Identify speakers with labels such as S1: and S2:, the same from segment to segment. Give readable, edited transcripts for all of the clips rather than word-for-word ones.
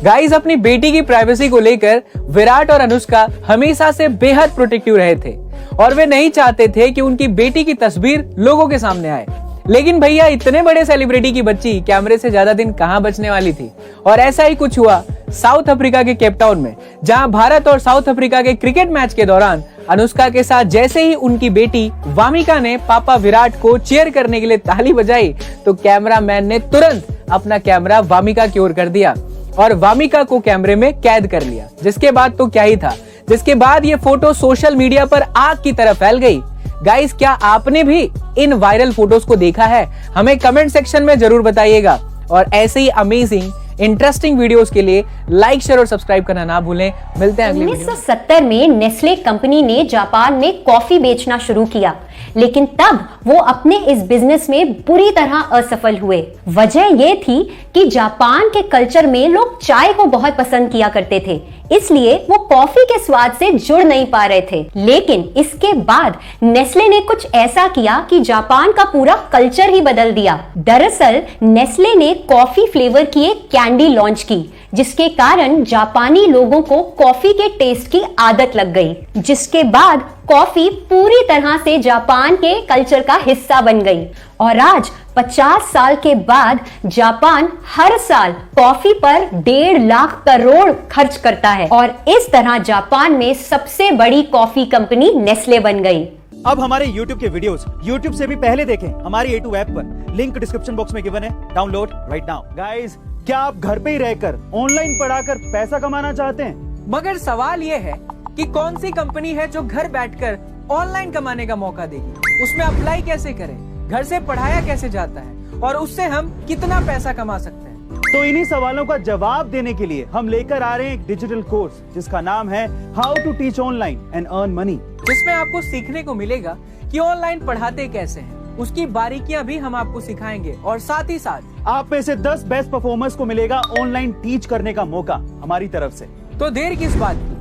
S1: Guys, अपनी बेटी की प्राइवेसी को लेकर विराट और अनुष्का हमेशा से बेहद प्रोटेक्टिव रहे थे और वे नहीं चाहते थे कि उनकी बेटी की तस्वीर लोगों के सामने आए। लेकिन भैया, इतने बड़े सेलिब्रिटी की बच्ची कैमरे से ज्यादा दिन कहां बचने वाली थी। और ऐसा ही कुछ हुआ साउथ अफ्रीका के केपटाउन में, जहां भारत और साउथ अफ्रीका के क्रिकेट मैच के दौरान अनुष्का के साथ जैसे ही उनकी बेटी वामिका ने पापा विराट को चीयर करने के लिए ताली बजाई, तो कैमरामैन ने तुरंत अपना कैमरा वामिका की ओर कर दिया और वामिका को कैमरे में कैद कर लिया। जिसके बाद तो क्या ही था, जिसके बाद ये फोटो सोशल मीडिया पर आग की तरह फैल गई। गाइस, क्या आपने भी इन वायरल फोटोज को देखा है? हमें कमेंट सेक्शन में जरूर बताइएगा। और ऐसे ही अमेजिंग इंटरेस्टिंग वीडियोस के लिए लाइक, शेयर और सब्सक्राइब करना ना भूलें। मिलते हैं अगले वीडियो में।
S2: 1970 में नेस्ले कंपनी ने जापान में कॉफी बेचना शुरू किया, लेकिन तब वो अपने इस बिजनेस में बुरी तरह असफल हुए। वजह ये थी कि जापान के कल्चर में लोग चाय को बहुत पसंद किया करते थे, इसलिए वो कॉफी के स्वाद से जुड़ नहीं पा रहे थे। लेकिन इसके बाद नेस्ले ने कुछ ऐसा किया कि जापान का पूरा कल्चर ही बदल दिया। दरअसल नेस्ले ने कॉफी फ्लेवर की एक कैंडी लॉन्च की, जिसके कारण जापानी लोगों को कॉफी के टेस्ट की आदत लग गई, जिसके बाद कॉफी पूरी तरह से जापान के कल्चर का हिस्सा बन गई। और आज 50 साल के बाद जापान हर साल कॉफी पर 1.5 लाख करोड़ खर्च करता है और इस तरह जापान में सबसे बड़ी कॉफी कंपनी नेस्ले बन गई।
S3: अब हमारे YouTube के वीडियोस YouTube से भी पहले देखें हमारी A2 ऐप पर, लिंक डिस्क्रिप्शन बॉक्स में गिवन है, डाउनलोड राइट नाउ। गाइस, क्या आप घर पे ही रहकर ऑनलाइन पढ़ाकर पैसा कमाना चाहते हैं?
S1: मगर सवाल ये है कि कौन सी कंपनी है जो घर बैठकर ऑनलाइन कमाने का मौका देगी? उसमें अप्लाई कैसे करें? घर से पढ़ाया कैसे जाता है और उससे हम कितना पैसा कमा सकते हैं?
S3: तो इन्हीं सवालों का जवाब देने के लिए हम लेकर आ रहे हैं एक डिजिटल कोर्स जिसका नाम है how to teach online and earn money,
S1: जिसमें आपको सीखने को मिलेगा कि ऑनलाइन पढ़ाते कैसे हैं, उसकी बारीकियां भी हम आपको सिखाएंगे और साथ ही साथ
S3: आप में से 10 बेस्ट परफॉर्मर्स को मिलेगा ऑनलाइन टीच करने का मौका हमारी तरफ से।
S1: तो देर किस बात की,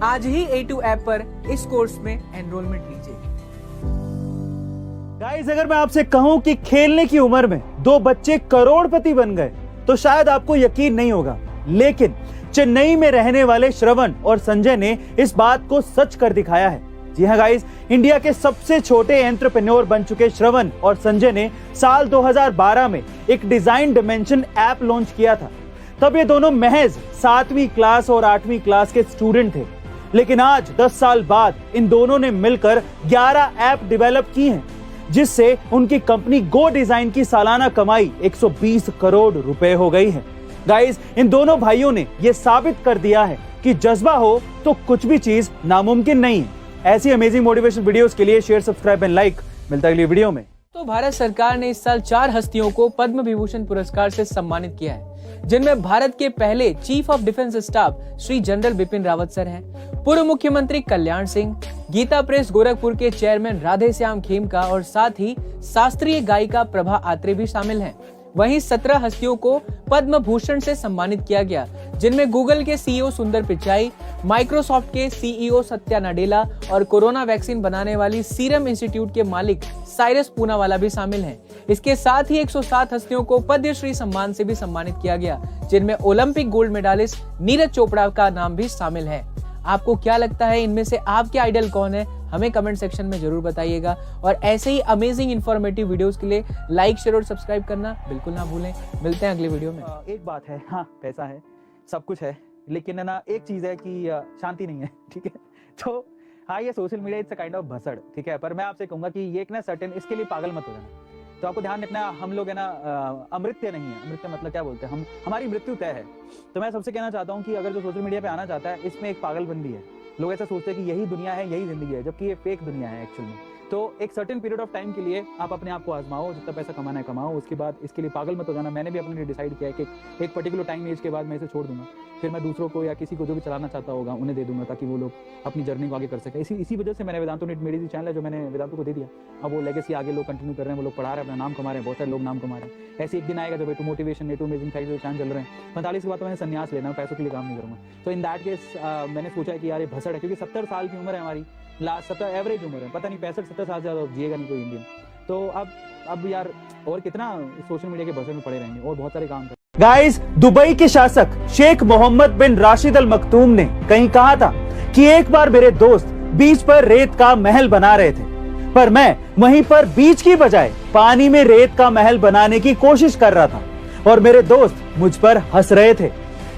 S1: आज ही A2 ऐप पर इस कोर्स में एनरोलमेंट लीजिए।
S3: गाइस, अगर मैं आपसे कहूं कि खेलने की उम्र में 2 बच्चे करोड़पति बन गए तो शायद आपको यकीन नहीं होगा, लेकिन चेन्नई में रहने वाले श्रवण और संजय ने इस बात को सच कर दिखाया है। जी हाँ गाइस, इंडिया के सबसे छोटे एंटरप्रेन्योर बन चुके श्रवण और संजय ने साल 2012 में एक डिजाइन डायमेंशन ऐप लॉन्च किया था। तब ये दोनों महज 7वीं क्लास और 8वीं क्लास के स्टूडेंट थे, लेकिन आज 10 साल बाद इन दोनों ने मिलकर 11 ऐप डेवलप की हैं, जिससे उनकी कंपनी गो डिजाइन की सालाना कमाई 120 करोड़ रुपए हो गई है। गाइस, इन दोनों भाइयों ने यह साबित कर दिया है कि जज्बा हो तो कुछ भी चीज नामुमकिन नहीं है। ऐसी अमेजिंग मोटिवेशन वीडियोस के लिए शेयर, सब्सक्राइब एंड लाइक। मिलता है अगली वीडियो में।
S1: तो भारत सरकार ने इस साल 4 हस्तियों को पद्म विभूषण पुरस्कार से सम्मानित किया है, जिनमें भारत के पहले chief of defence staff Shri general Bipin Rawat sir हैं, पूर्व मुख्यमंत्री कल्याण सिंह, गीता प्रेस गोरखपुर के चेयरमैन राधे श्याम खेमका और साथ ही शास्त्रीय गायिका प्रभा आत्रे भी शामिल हैं। वहीं 17 हस्तियों को पद्म भूषण से सम्मानित किया गया, जिनमें गूगल के सीईओ सुंदर पिचाई, माइक्रोसॉफ्ट के सीईओ सत्या नाडेला और कोरोना वैक्सीन बनाने वाली सीरम इंस्टीट्यूट के मालिक साइरस पूनावाला भी शामिल हैं। इसके साथ ही 107 हस्तियों को पद्मश्री सम्मान से भी सम्मानित किया गया, जिनमें Olympic gold medalist Neeraj Chopra का नाम भी शामिल है। आपको क्या लगता है, इनमें से आपके आइडल कौन है? हमें कमेंट सेक्शन में जरूर बताइएगा। और ऐसे ही अमेजिंग इंफॉर्मेटिव वीडियोस के लिए लाइक, शेयर और सब्सक्राइब करना बिल्कुल ना भूलें। मिलते हैं अगले वीडियो में।
S3: एक बात है, हाँ पैसा है, सब कुछ है, लेकिन है ना एक चीज है कि शांति नहीं है, ठीक है? तो हाँ, ये social media it's a kind of भसड़, ठीक है? पर मैं आपसे कहूंगा कि ये एक ना सर्टेन, इसके लिए पागल मत हो जाना। तो आपको ध्यान रखना, हम लोग है ना अमृत्य नहीं है। अमृत्य मतलब क्या बोलते हैं, हमारी मृत्यु तय है। तो मैं सबसे कहना चाहता हूँ कि अगर जो सोशल मीडिया पे आना चाहता है, इसमें एक पागलबंदी है। लोग ऐसा सोचते हैं कि यही दुनिया है, यही जिंदगी है, जबकि ये फेक दुनिया है एक्चुअल में। तो एक सर्टेन पीरियड ऑफ टाइम के लिए आप अपने आप को आजमाओ, जितना पैसा कमाना है कमाओ, उसके बाद इसके लिए पागल मत हो जाना। मैंने भी अपने लिए डिसाइड किया है कि एक पर्टिकुलर टाइम एज के बाद मैं इसे छोड़ दूंगा, फिर मैं दूसरों को या किसी को जो भी चलाना चाहता होगा उन्हें दे दूंगा, ताकि वो लोग अपनी जर्नी को आगे कर सके। इसी वजह से मैंने वेदांतो नेट मेरी चैनल है जो मैंने वेदांतो को दे दिया। अब वो लेगेसी आगे लोग कंटिन्यू कर रहे हैं, वो लोग पढ़ा रहे हैं, अपना नाम कमा रहे हैं, बहुत सारे लोग नाम कमा रहे हैं। ऐसे एक दिन आएगा जब A2 motivation, A2 amazing side जो चैनल चल रहे हैं, 45 के बाद तो मैंने संन्यास लेना, पैसों के लिए काम नहीं करूंगा। तो इन दैट केस मैंने सोचा है कि यार ये भसड़ है, क्योंकि 70 साल की उम्र है हमारी, लास्ट 70 एवरेज उम्र है, पता नहीं 65-70 साल से ज्यादा जिएगा नहीं कोई इंडियन। तो अब यार और कितना सोशल मीडिया के भसड़ में पड़े रहेंगे, और बहुत सारे काम गाइस, दुबई के शासक शेख मोहम्मद बिन राशिद अल मखतूम ने कहीं कहा था कि एक बार मेरे दोस्त बीच पर रेत का महल बना रहे थे, पर मैं वहीं पर बीच की बजाय पानी में रेत का महल बनाने की कोशिश कर रहा था और मेरे दोस्त मुझ पर हंस रहे थे।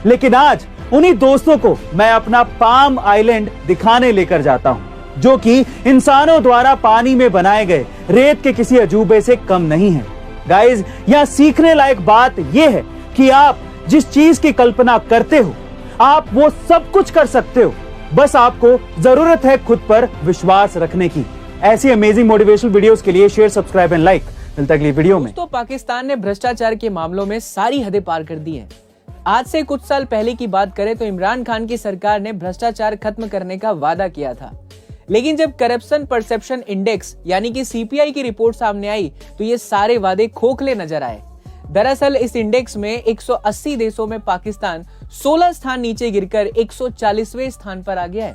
S3: लेकिन आज उन्हीं दोस्तों को मैं अपना पाम आइलैंड दिखाने लेकर जाता हूं, जो कि इंसानों द्वारा पानी में बनाए गए रेत के किसी अजूबे से कम नहीं है। गाइस, यहाँ सीखने लायक बात यह है कि आप जिस चीज की कल्पना करते हो, आप वो सब कुछ कर सकते हो। बस आपको जरूरत है खुद पर विश्वास रखने की। ऐसी अमेजिंग मोटिवेशनल वीडियोस के लिए शेयर, सब्सक्राइब एंड लाइक। मिलता है अगली वीडियो में।
S1: तो पाकिस्तान ने भ्रष्टाचार के मामलों में सारी हदें पार कर दी हैं। आज से कुछ साल पहले की बात करें तो इमरान खान की सरकार ने भ्रष्टाचार खत्म करने का वादा किया था, लेकिन जब करप्शन परसेप्शन इंडेक्स यानी कि सीपीआई की रिपोर्ट सामने आई तो ये सारे वादे खोखले नजर आए। दरअसल इस इंडेक्स में 180 देशों में पाकिस्तान 16 स्थान नीचे गिरकर 140वें स्थान पर आ गया है।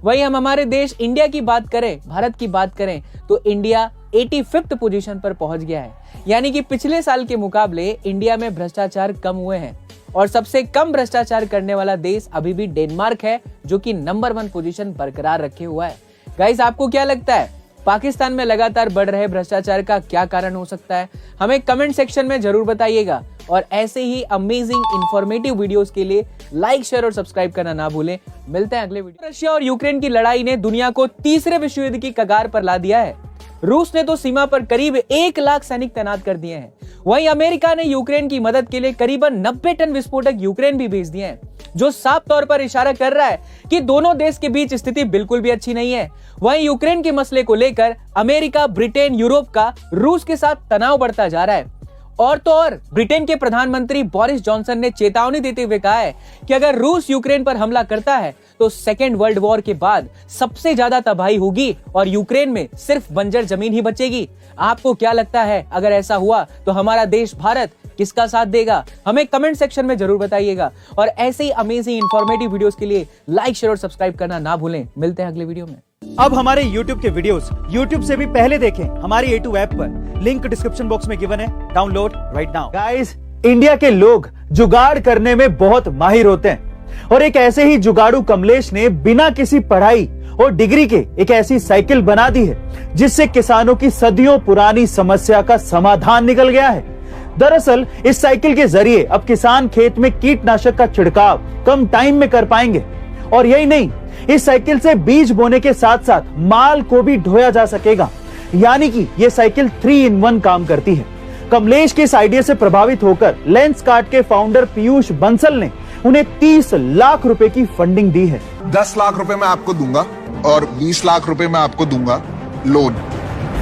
S1: वहीं हम हमारे देश इंडिया की बात करें, भारत की बात करें तो इंडिया 85th पोजीशन पर पहुंच गया है। यानी कि पिछले साल के मुकाबले इंडिया में भ्रष्टाचार कम हुए हैं और सबसे कम भ्रष्टाचार करने वाला देश अभी भी डेनमार्क है, जो कि नंबर 1 पोजीशन बरकरार रखे हुआ है। गाइस, आपको क्या लगता है पाकिस्तान में लगातार बढ़ रहे भ्रष्टाचार का क्या कारण हो सकता है? हमें कमेंट सेक्शन में जरूर बताइएगा और ऐसे ही अमेजिंग इंफॉर्मेटिव वीडियोस के लिए लाइक, शेयर और सब्सक्राइब करना ना भूलें। मिलते हैं अगले वीडियो। रशिया और यूक्रेन की लड़ाई ने दुनिया को तीसरे विश्व युद्ध की कगार पर ला दिया है। रूस ने तो सीमा पर करीब 1 लाख सैनिक तैनात कर दिए हैं। वहीं अमेरिका ने यूक्रेन की मदद के लिए करीबन 90 टन विस्फोटक यूक्रेन भी भेज दिए हैं, जो साफ तौर पर इशारा कर रहा है कि दोनों देश के बीच स्थिति बिल्कुल भी अच्छी नहीं है। वहीं यूक्रेन के मसले को लेकर अमेरिका, ब्रिटेन, यूरोप का रूस के साथ तनाव बढ़ता जा रहा है। और तो और ब्रिटेन के प्रधानमंत्री बोरिस जॉनसन ने चेतावनी देते हुए कहा है कि अगर रूस यूक्रेन पर हमला करता है तो सेकेंड वर्ल्ड वॉर के बाद सबसे ज्यादा तबाही होगी और यूक्रेन में सिर्फ बंजर जमीन ही बचेगी। आपको क्या लगता है, अगर ऐसा हुआ तो हमारा देश भारत किसका साथ देगा? हमें कमेंट सेक्शन में जरूर बताइएगा और ऐसे ही अमेजिंग इंफॉर्मेटिव वीडियोस के लिए लाइक, शेयर और सब्सक्राइब करना ना भूलें। मिलते हैं अगले वीडियो में।
S3: अब हमारे YouTube के वीडियोस YouTube से भी पहले देखें हमारी A2 ऐप पर, लिंक डिस्क्रिप्शन बॉक्स में गिवन है, download right now. Guys, India के लोग जुगाड़ करने में बहुत माहिर होते हैं और एक ऐसे ही जुगाड़ू कमलेश ने बिना किसी पढ़ाई और डिग्री के एक ऐसी साइकिल बना दी है जिससे किसानों की सदियों पुरानी समस्या का समाधान निकल गया है। दरअसल इस साइकिल के जरिए अब किसान खेत में कीटनाशक का छिड़काव कम टाइम में कर पाएंगे और यही नहीं, इस साइकिल से बीज बोने के साथ साथ माल को भी ढोया जा सकेगा। यानी कि ये साइकिल 3 in 1 काम करती है। कमलेश के इस आइडिया से प्रभावित होकर लेंसकार्ट के फाउंडर पीयूष बंसल ने उन्हें 30 लाख रुपए की फंडिंग दी है।
S4: 10 लाख रुपए मैं आपको दूंगा और 20 लाख रुपए मैं आपको दूंगा लोन,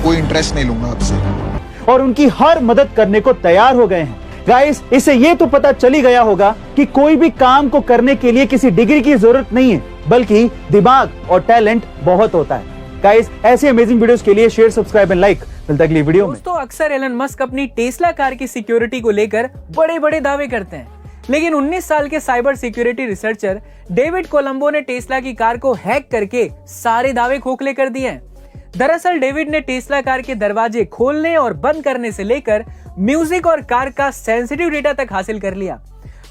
S4: कोई इंटरेस्ट नहीं लूंगा आपसे।
S3: और उनकी हर मदद करने को तैयार हो गए हैं। गाइस, इससे ये तो पता चली गया होगा कि कोई भी काम को करने के लिए किसी डिग्री की जरूरत नहीं है, बल्कि दिमाग और टैलेंट बहुत होता है। गाइस, ऐसी अमेजिंग वीडियोस के लिए शेयर, सब्सक्राइब एंड लाइक। मिलता है अगली वीडियो में।
S1: दोस्तों, अक्सर एलन मस्क अपनी टेस्ला कार की सिक्योरिटी को लेकर बड़े बड़े दावे करते हैं, लेकिन 19 साल के cyber security researcher David Colombo ने टेस्ला की कार को हैक करके सारे दावे खोखले कर दिए हैं। दरअसल डेविड ने टेस्ला कार के दरवाजे खोलने और बंद करने से लेकर म्यूजिक और कार का सेंसिटिव डेटा तक हासिल कर लिया।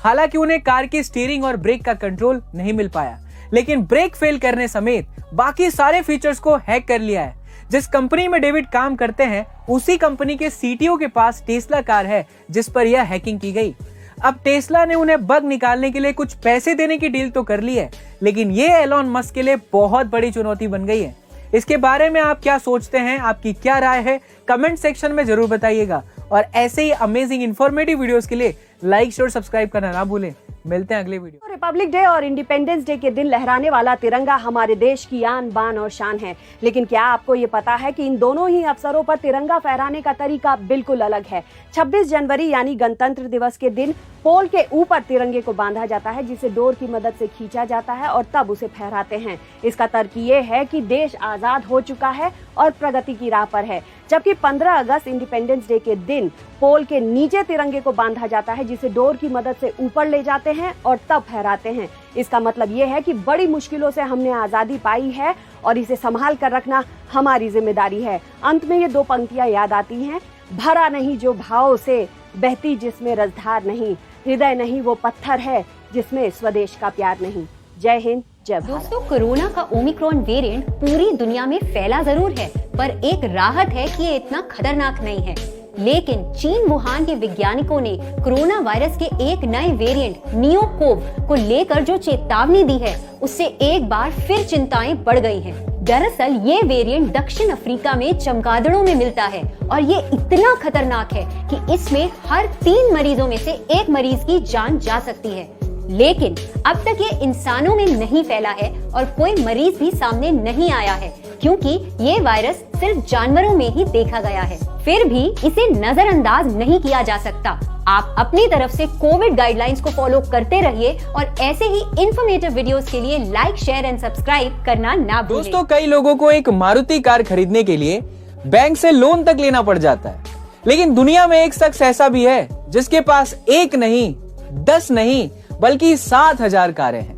S1: हालांकि उन्हें कार की स्टीयरिंग और ब्रेक का कंट्रोल नहीं मिल पाया, लेकिन ब्रेक फेल करने समेत बाकी सारे फीचर्स को हैक कर लिया है। जिस कंपनी में डेविड काम करते हैं उसी कंपनी के सीटीओ के पास टेस्ला कार है जिस पर यह हैकिंग की गई। अब टेस्ला ने उन्हें बग निकालने के लिए कुछ पैसे देने की डील तो कर ली है, लेकिन ये एलन मस्क के लिए बहुत बड़ी चुनौती बन गई है। इसके बारे में आप क्या सोचते हैं, आपकी क्या राय है, कमेंट सेक्शन में जरूर बताइएगा और ऐसे ही अमेजिंग इंफॉर्मेटिव वीडियोस के लिए लाइक, शेयर, सब्सक्राइब करना ना भूलें। मिलते हैं अगले वीडियो।
S5: रिपब्लिक डे और इंडिपेंडेंस डे के दिन लहराने वाला तिरंगा हमारे देश की आन बान और शान है, लेकिन क्या आपको ये पता है कि इन दोनों ही अवसरों पर तिरंगा फहराने का तरीका बिल्कुल अलग है। 26 जनवरी यानी गणतंत्र दिवस के दिन पोल के ऊपर तिरंगे को बांधा जाता है, जिसे डोर की मदद से खींचा जाता है और तब उसे फहराते हैं। इसका तर्क ये है कि देश आजाद हो चुका है और प्रगति की राह पर है, जबकि 15 अगस्त इंडिपेंडेंस डे के दिन पोल के नीचे तिरंगे को बांधा जाता है, जिसे डोर की मदद से ऊपर ले जाते हैं और तब फहराते हैं। इसका मतलब ये है कि बड़ी मुश्किलों से हमने आजादी पाई है और इसे संभाल कर रखना हमारी जिम्मेदारी है। अंत में ये 2 पंक्तियां याद आती हैं, भरा नहीं जो भाव से, बहती जिसमें रसधार नहीं, हृदय नहीं वो पत्थर है जिसमें स्वदेश का प्यार नहीं। जय हिंद, जय भारत।
S2: दोस्तों, कोरोना का ओमिक्रॉन वेरिएंट पूरी दुनिया में फैला जरूर है, पर एक राहत है कि ये इतना खतरनाक नहीं है। लेकिन चीन वुहान के वैज्ञानिकों ने कोरोना वायरस के एक नए वेरिएंट नियोकोव को लेकर जो चेतावनी दी है, उससे एक बार फिर चिंताएं बढ़ गई हैं। दरअसल ये वेरिएंट दक्षिण अफ्रीका में चमगादड़ों में मिलता है और ये इतना खतरनाक है कि इसमें हर 3 मरीजों में से 1 मरीज की जान जा सकती है। लेकिन अब तक ये इंसानों में नहीं फैला है और कोई मरीज भी सामने नहीं आया है, क्योंकि ये वायरस सिर्फ जानवरों में ही देखा गया है। फिर भी इसे नजरअंदाज नहीं किया जा सकता। आप अपनी तरफ से कोविड गाइडलाइंस को फॉलो करते रहिए और ऐसे ही इंफॉर्मेटिव वीडियोस के लिए लाइक, शेयर एंड सब्सक्राइब करना ना भूलें।
S1: दोस्तों, कई लोगों को एक मारुति कार खरीदने के लिए बैंक से लोन तक लेना पड़ जाता है, लेकिन दुनिया में एक शख्स ऐसा भी है जिसके पास 1 नहीं, 10 नहीं, बल्कि 7,000 कारें हैं।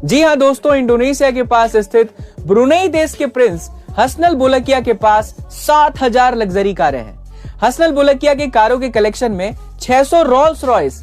S1: जी हाँ दोस्तों, इंडोनेशिया के पास स्थित ब्रुनेई देश के प्रिंस हसनल बोलकिया के पास 7,000 लग्जरी कारें हैं। हसनल बोलकिया के कारों के कलेक्शन में 600 रोल्स रॉयस,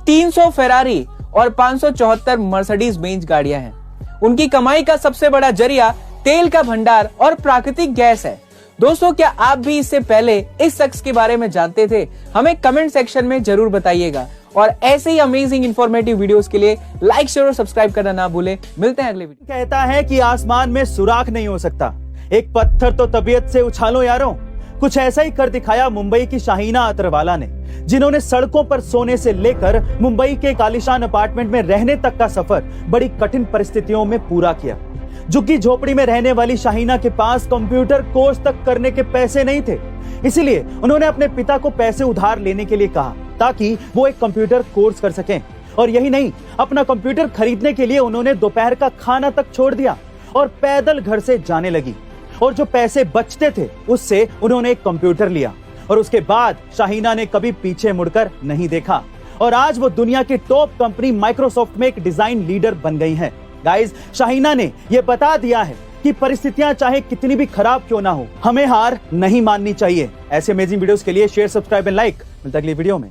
S1: 300 फेरारी और 574 मर्सिडीज बेंज गाड़ियां हैं। उनकी कमाई का सबसे बड़ा जरिया तेल का भंडार और प्राकृतिक गैस है। दोस्तों, क्या आप भी इससे पहले इस शख्स के बारे में जानते थे? हमें कमेंट सेक्शन में जरूर बताइएगा और ऐसे ही अमेजिंग इंफॉर्मेटिव वीडियोस के लिए लाइक, शेयर और सब्सक्राइब करना ना भूलें। मिलते हैं अगले वीडियो।
S6: कहता है कि आसमान में सुराख नहीं हो सकता, एक पत्थर तो तबीयत से उछालो यारों। कुछ ऐसा ही कर दिखाया मुंबई की शाहीना अतरवाला ने, जिन्होंने सड़कों पर सोने से लेकर मुंबई के आलीशान अपार्टमेंट में रहने तक का सफर बड़ी कठिन परिस्थितियों में पूरा किया। झुग्गी झोपड़ी में रहने वाली शाहीना के पास कंप्यूटर कोर्स तक करने के पैसे नहीं थे, इसीलिए उन्होंने अपने पिता को पैसे उधार लेने के लिए कहा ताकि वो एक कंप्यूटर कोर्स कर सकें। और यही नहीं, अपना कंप्यूटर खरीदने के लिए उन्होंने दोपहर का खाना तक छोड़ दिया और पैदल घर से जाने लगी। और जो पैसे बचते थे उससे उन्होंने एक कंप्यूटर लिया और उसके बाद शाहीना ने कभी पीछे मुड़कर नहीं देखा और आज वो दुनिया की टॉप कंपनी माइक्रोसॉफ्ट में एक डिजाइन लीडर बन गई हैं। गाइस, शाहीना ने यह बता दिया है कि परिस्थितियां चाहे कितनी भी खराब क्यों ना हो, हमें हार नहीं माननी चाहिए। ऐसे अमेजिंग वीडियोस के लिए शेयर, सब्सक्राइब एंड लाइक। मिलता है अगली वीडियो में।